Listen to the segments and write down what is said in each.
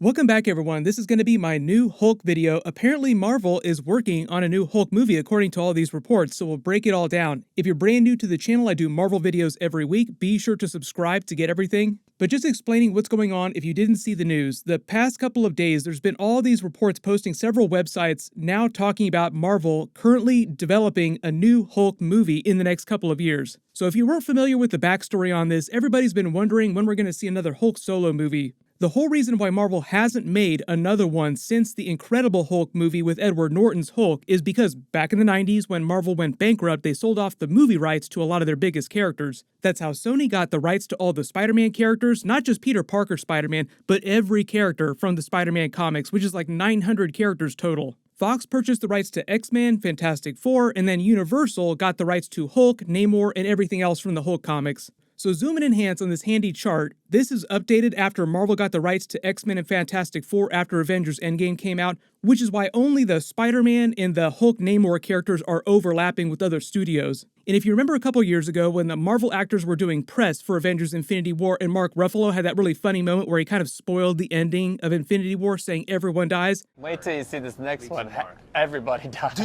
Welcome back, everyone. This is going to be my new Hulk video. Apparently, Marvel is working on a new Hulk movie according to all these reports, so we'll break it all down. If you're brand new to the channel, I do Marvel videos every week. Be sure to subscribe to get everything. But just explaining what's going on if you didn't see the news, the past couple of days, there's been all these reports posting several websites now talking about Marvel currently developing a new Hulk movie in the next couple of years. So if you weren't familiar with the backstory on this, everybody's been wondering when we're going to see another Hulk solo movie. The whole reason why Marvel hasn't made another one since the Incredible Hulk movie with Edward Norton's Hulk is because back in the 90s when Marvel went bankrupt, they sold off the movie rights to a lot of their biggest characters. That's how Sony got the rights to all the Spider-Man characters, not just Peter Parker Spider-Man, but every character from the Spider-Man comics, which is like 900 characters total. Fox purchased the rights to X-Men, Fantastic Four, and then Universal got the rights to Hulk, Namor, and everything else from the Hulk comics. So zoom and enhance on this handy chart. This is updated after Marvel got the rights to X-Men and Fantastic Four after Avengers Endgame came out, which is why only the Spider-Man and the Hulk Namor characters are overlapping with other studios. And if you remember a couple years ago when the Marvel actors were doing press for Avengers Infinity War and Mark Ruffalo had that really funny moment where he kind of spoiled the ending of Infinity War saying everyone dies. Wait till you see this next one. Everybody dies.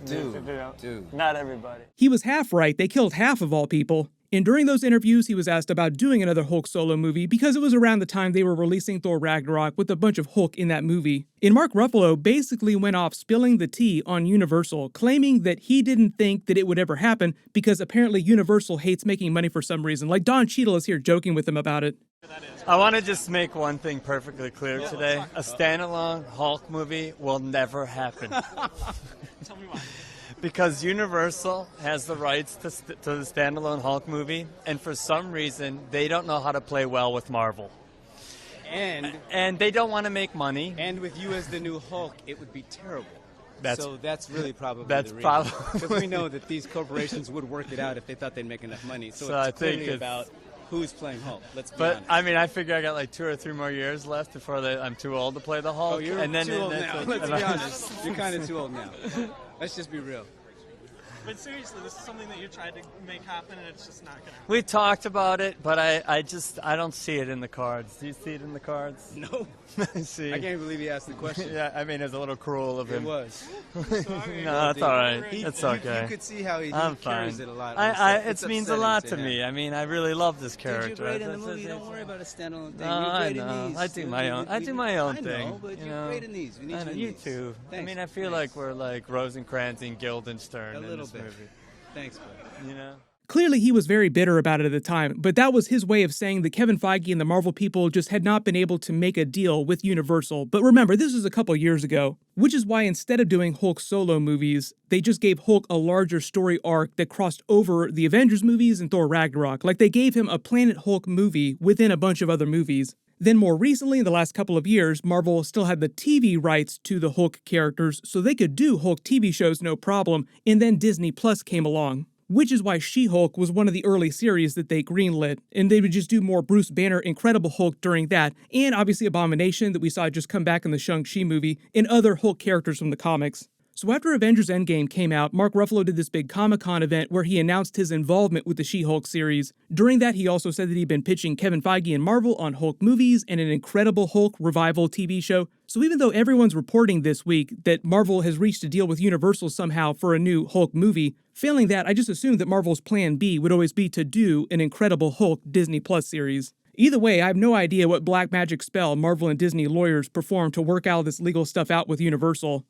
Dude. Not everybody. He was half right. They killed half of all people. And during those interviews, he was asked about doing another Hulk solo movie because it was around the time they were releasing Thor Ragnarok with a bunch of Hulk in that movie. And Mark Ruffalo basically went off spilling the tea on Universal, claiming that he didn't think that it would ever happen because apparently Universal hates making money for some reason. Like Don Cheadle is here joking with him about it. I want to just make one thing perfectly clear today. A standalone Hulk movie will never happen. Tell me why. Because Universal has the rights to the standalone Hulk movie, and for some reason, they don't know how to play well with Marvel. And they don't want to make money. And with you as the new Hulk, it would be terrible. So that's really probably that's the reason. probably Because we know that these corporations would work it out if they thought they'd make enough money. So I it's think clearly about who's playing Hulk. Let's be But honest. I mean, I figure I got like 2 or 3 more years left before I'm too old to play the Hulk. Oh, you're and then too old that's now. it. Let's be honest. You're kind of too old now. Let's just be real. But seriously, this is something that you tried to make happen, and it's just not going to happen. We talked about it, but I don't see it in the cards. Do you see it in the cards? No. See. I can't believe he asked the question. Yeah, I mean, it's a little cruel of It him. was. No, that's all right. It's okay. You could see how he I'm carries fine. it a lot. It means a lot to me. I mean, I really love this character. Dude, you're great in the movie. Don't worry about a standalone thing. No, You're I great know. in these. I do my own. I do my own thing. I know, but you you're know? great in these. We need I know, you in you these. too. Thanks. I mean, I feel like we're like Rosencrantz and Guildenstern A in little this bit. movie. Thanks, bud. You know. Clearly, he was very bitter about it at the time, but that was his way of saying that Kevin Feige and the Marvel people just had not been able to make a deal with Universal. But remember, this was a couple years ago, which is why instead of doing Hulk solo movies, they just gave Hulk a larger story arc that crossed over the Avengers movies and Thor Ragnarok. Like they gave him a Planet Hulk movie within a bunch of other movies. Then more recently, in the last couple of years, Marvel still had the TV rights to the Hulk characters, so they could do Hulk TV shows no problem, and then Disney Plus came along. Which is why She-Hulk was one of the early series that they greenlit, and they would just do more Bruce Banner Incredible Hulk during that, and obviously Abomination that we saw just come back in the Shang-Chi movie, and other Hulk characters from the comics. So after Avengers Endgame came out, Mark Ruffalo did this big Comic-Con event where he announced his involvement with the She-Hulk series. During that, he also said that he'd been pitching Kevin Feige and Marvel on Hulk movies and an Incredible Hulk revival TV show. So even though everyone's reporting this week that Marvel has reached a deal with Universal somehow for a new Hulk movie, failing that, I just assumed that Marvel's plan B would always be to do an Incredible Hulk Disney Plus series. Either way, I have no idea what black magic spell Marvel and Disney lawyers performed to work all this legal stuff out with Universal.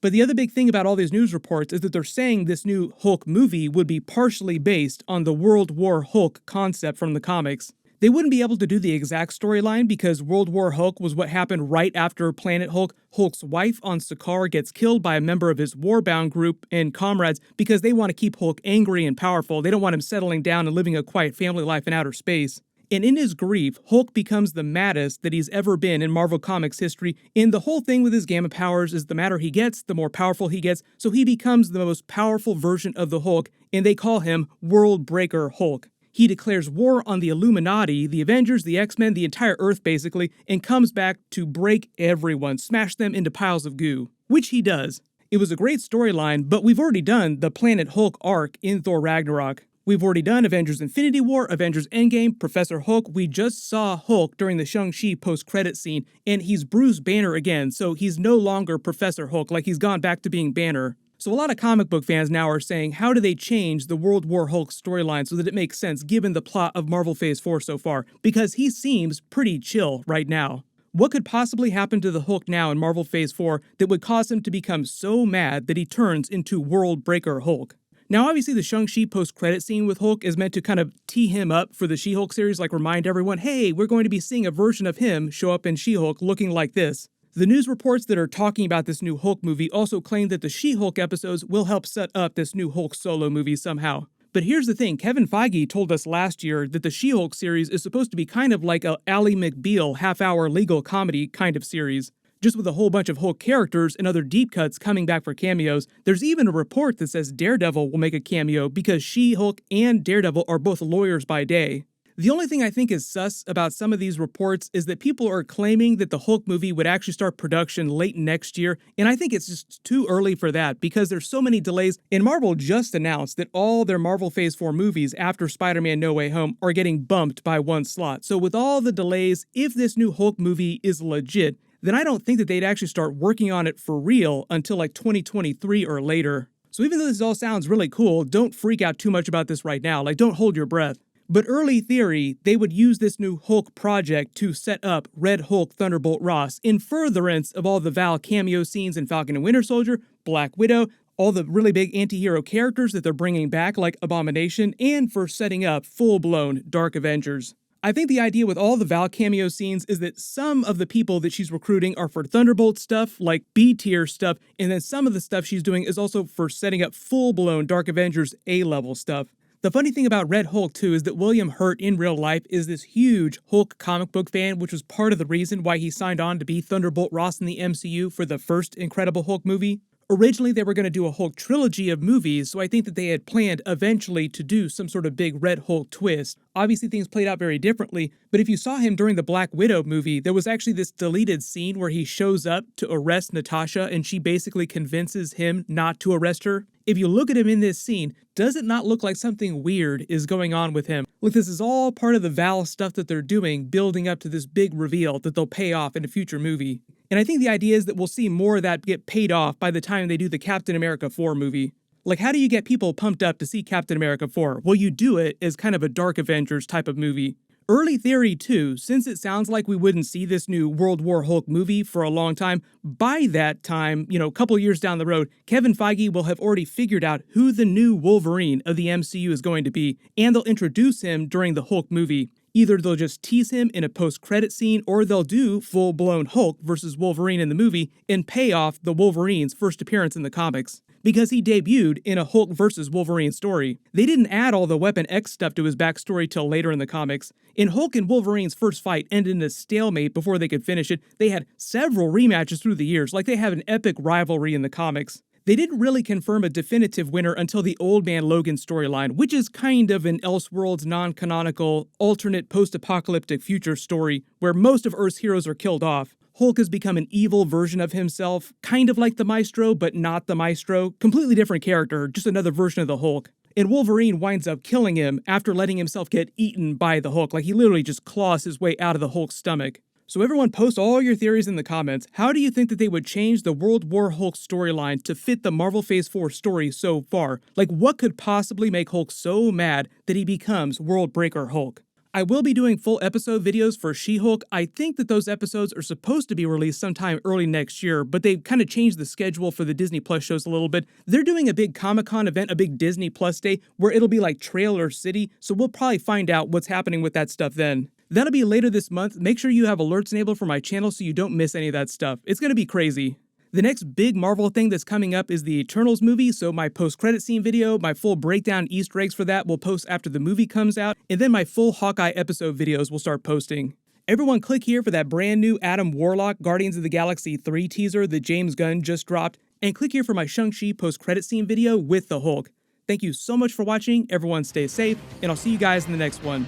But the other big thing about all these news reports is that they're saying this new Hulk movie would be partially based on the World War Hulk concept from the comics. They wouldn't be able to do the exact storyline because World War Hulk was what happened right after Planet Hulk. Hulk's wife on Sakaar gets killed by a member of his warbound group and comrades because they want to keep Hulk angry and powerful. They don't want him settling down and living a quiet family life in outer space. And in his grief, Hulk becomes the maddest that he's ever been in Marvel Comics history. And the whole thing with his gamma powers is the madder he gets, the more powerful he gets. So he becomes the most powerful version of the Hulk, and they call him World Breaker Hulk. He declares war on the Illuminati, the Avengers, the X-Men, the entire Earth basically, and comes back to break everyone, smash them into piles of goo. Which he does. It was a great storyline, but we've already done the Planet Hulk arc in Thor Ragnarok. We've already done Avengers Infinity War, Avengers Endgame, Professor Hulk. We just saw Hulk during the Shang-Chi post-credit scene, and he's Bruce Banner again, so he's no longer Professor Hulk, like he's gone back to being Banner. So a lot of comic book fans now are saying, how do they change the World War Hulk storyline so that it makes sense given the plot of Marvel Phase 4 so far? Because he seems pretty chill right now. What could possibly happen to the Hulk now in Marvel Phase 4 that would cause him to become so mad that he turns into World Breaker Hulk? Now, obviously, the Shang-Chi post-credit scene with Hulk is meant to kind of tee him up for the She-Hulk series, like remind everyone, hey, we're going to be seeing a version of him show up in She-Hulk looking like this. The news reports that are talking about this new Hulk movie also claim that the She-Hulk episodes will help set up this new Hulk solo movie somehow. But here's the thing, Kevin Feige told us last year that the She-Hulk series is supposed to be kind of like a Ally McBeal half-hour legal comedy kind of series. Just with a whole bunch of Hulk characters and other deep cuts coming back for cameos. There's even a report that says Daredevil will make a cameo because She-Hulk and Daredevil are both lawyers by day. The only thing I think is sus about some of these reports is that people are claiming that the Hulk movie would actually start production late next year, and I think it's just too early for that because there's so many delays, and Marvel just announced that all their Marvel Phase 4 movies after Spider-Man No Way Home are getting bumped by one slot. So with all the delays, if this new Hulk movie is legit, then I don't think that they'd actually start working on it for real until like 2023 or later. So even though this all sounds really cool, don't freak out too much about this right now, like don't hold your breath. But early theory, they would use this new Hulk project to set up Red Hulk Thunderbolt Ross in furtherance of all the Val cameo scenes in Falcon and Winter Soldier, Black Widow, all the really big anti-hero characters that they're bringing back like Abomination, and for setting up full-blown Dark Avengers. I think the idea with all the Val cameo scenes is that some of the people that she's recruiting are for Thunderbolt stuff, like B-tier stuff, and then some of the stuff she's doing is also for setting up full-blown Dark Avengers A-level stuff. The funny thing about Red Hulk, too, is that William Hurt in real life is this huge Hulk comic book fan, which was part of the reason why he signed on to be Thunderbolt Ross in the MCU for the first Incredible Hulk movie. Originally, they were going to do a Hulk trilogy of movies, so I think that they had planned eventually to do some sort of big Red Hulk twist. Obviously, things played out very differently, but if you saw him during the Black Widow movie, there was actually this deleted scene where he shows up to arrest Natasha and she basically convinces him not to arrest her. If you look at him in this scene, does it not look like something weird is going on with him? Look, this is all part of the Val stuff that they're doing, building up to this big reveal that they'll pay off in a future movie. And I think the idea is that we'll see more of that get paid off by the time they do the Captain America 4 movie. Like, how do you get people pumped up to see Captain America 4? Well, you do it as kind of a Dark Avengers type of movie. Early theory, too, since it sounds like we wouldn't see this new World War Hulk movie for a long time, by that time, a couple years down the road, Kevin Feige will have already figured out who the new Wolverine of the MCU is going to be, and they'll introduce him during the Hulk movie. Either they'll just tease him in a post-credit scene, or they'll do full-blown Hulk versus Wolverine in the movie and pay off the Wolverine's first appearance in the comics. Because he debuted in a Hulk versus Wolverine story. They didn't add all the Weapon X stuff to his backstory till later in the comics. In Hulk and Wolverine's first fight ended in a stalemate before they could finish it. They had several rematches through the years, like they have an epic rivalry in the comics. They didn't really confirm a definitive winner until the Old Man Logan storyline, which is kind of an Elseworlds non-canonical, alternate post-apocalyptic future story where most of Earth's heroes are killed off. Hulk has become an evil version of himself, kind of like the Maestro, but not the Maestro. Completely different character, just another version of the Hulk. And Wolverine winds up killing him after letting himself get eaten by the Hulk, like he literally just claws his way out of the Hulk's stomach. So everyone post all your theories in the comments. How do you think that they would change the World War Hulk storyline to fit the Marvel Phase 4 story so far? Like, what could possibly make Hulk so mad that he becomes World Breaker Hulk? I will be doing full episode videos for She-Hulk. I think that those episodes are supposed to be released sometime early next year, but they've kind of changed the schedule for the Disney Plus shows a little bit. They're doing a big Comic-Con event, a big Disney Plus day, where it'll be like Trailer City, so we'll probably find out what's happening with that stuff then. That'll be later this month. Make sure you have alerts enabled for my channel so you don't miss any of that stuff. It's gonna be crazy. The next big Marvel thing that's coming up is the Eternals movie, so my post-credit scene video, my full breakdown Easter eggs for that will post after the movie comes out, and then my full Hawkeye episode videos will start posting. Everyone click here for that brand new Adam Warlock Guardians of the Galaxy 3 teaser that James Gunn just dropped, and click here for my Shang-Chi post-credit scene video with the Hulk. Thank you so much for watching, everyone stay safe, and I'll see you guys in the next one.